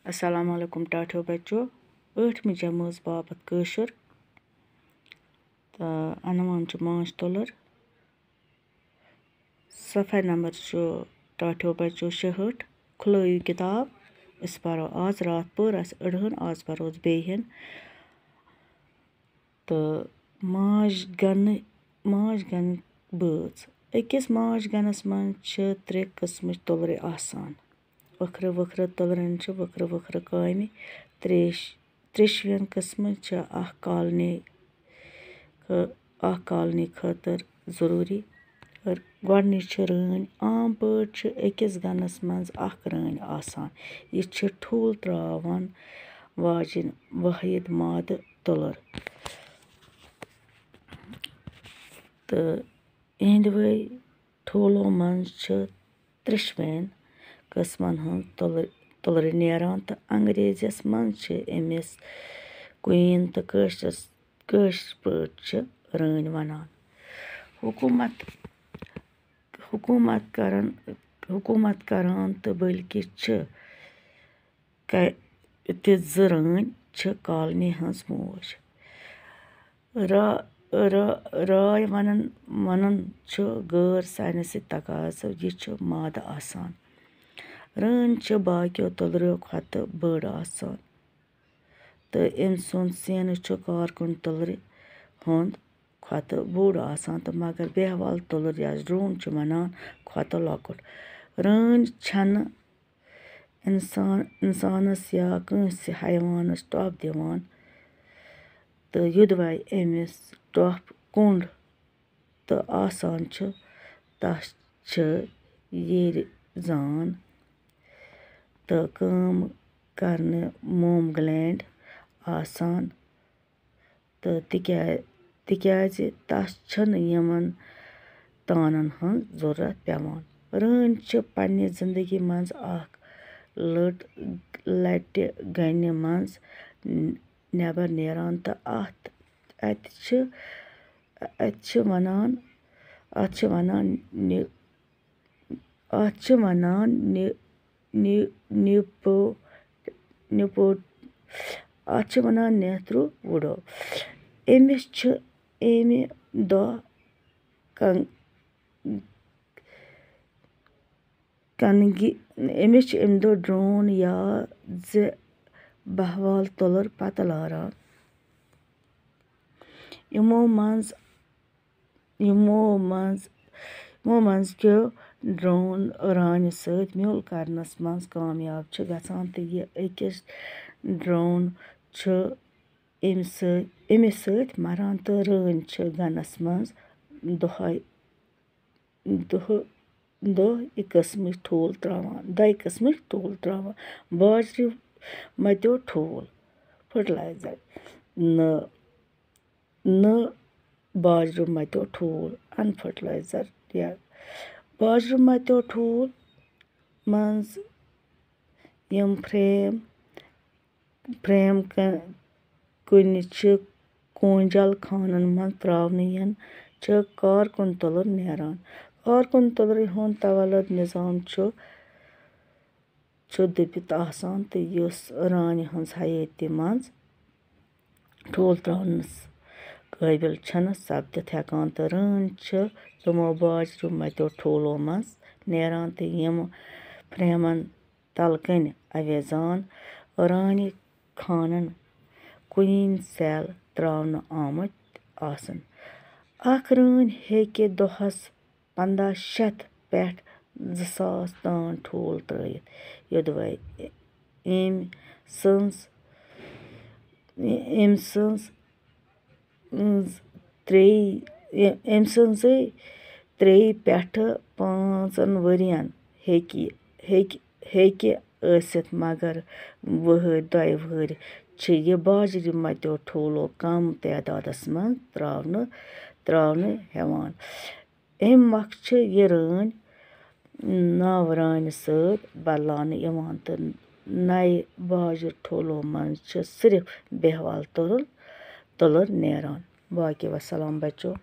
अस्सलाम वालेकुम टाठो बच्चों 8वीं जमात बाबत कशर तो अनवान मांच तुलर सफ़ा नंबर टाठो बच्चों 66 खुलैयो किताब इस परो आज रात पर अड़हन आज परो बेहन तो माज गन बच अकिस माज गनस मन 3 किस्म तुलरे आसान वखर वखर तुलरन वखर वखर कामि त्रिशवेन किस्म कालनी खतर ज़रूरी और गोडनिच रन आम पे अकिस गनस मज रन आसान यह ठूल त्रावान वाजिन वाहिद माद तुलर तो इहंद वै ठूलों मज त्रिशवेन किस्मन हंज तुलर नेरान तो अंग्रेज़ियस मज अमिस क्वीन तो कशर पे रन वनान हुकूमत करान तो बल्कि तिज रन कालनी हंज मोज राय वनन गैर साइंसी तकाज़ो यह माद आसान रन बाकियों तुलरों खत बड़ आसान तो अम सुंद सीन कारकुन तुलर हुंद खत बोड़ आसान तो मगर बेहवाल तुलर या ड्रोन वनान खत लॉकुट रन छन इंसानस या कंस हैवानस टॉप दिवान तो युदवाय अमिस टॉप कुंड तो आसान तस येर जान तो काम करने मोम ग्लैंड आसान तो तिक्याज तस यमन तानन हंज ज़रूरत पेवान रन पन्ने जिंदगी मज लट्टे गन्ने मज नेबर नेरान तो अत वनान नेत्रु वुडो अमिस अमि दो ड्रोन या बहवाल तुलर पत लारान यमो मज क्यों ड्रोन रान सत म्यूल करनस मज कामयाब गसान तो यह अकिस ड्रोन अमिस सत मरान तो रन गनस मज दो किस्मच ठूल त्रावान बाजरी मत्यो ठूल फर्टिलाइजर न बाजरू मत्यो ठूल अनफर्टिलाइजर या बाजरू मत्यो ठूल मज यम फ्रेम कुन कोंजल खानन मज त्रावने यन कारकुन तुलर नेरान कारकुन तुलर हुंद तवलद निज़ाम दुबित आसान तो युस रानी हंज हयाती मज ठूल त्रावनस काबिल सपदित हेकान तो रन तमो बाजरू मत्यो ठूलों मज नेरान तो यम फ्रेमन तलकन अवेजान रानी खानन क्वीन सेल त्रावन आमत आसन अख रन हेके दोहस 1500 पेठ 2000 तान ठूल त्रयित युदवाय अम सन्ज़े 3 पेठ 5 वरियन हेके ऐसित मगर वहर 2 वहर यह बाजरी मत्यो ठूलो कम तादादस मज त्रावने हेवान अम मख यह रन नव रान सत बदलाने यवान तो नए बाजर ठूलों मज सिर्फ बेहवाल तुलर नेरान बाकी वसलाम बच्चों।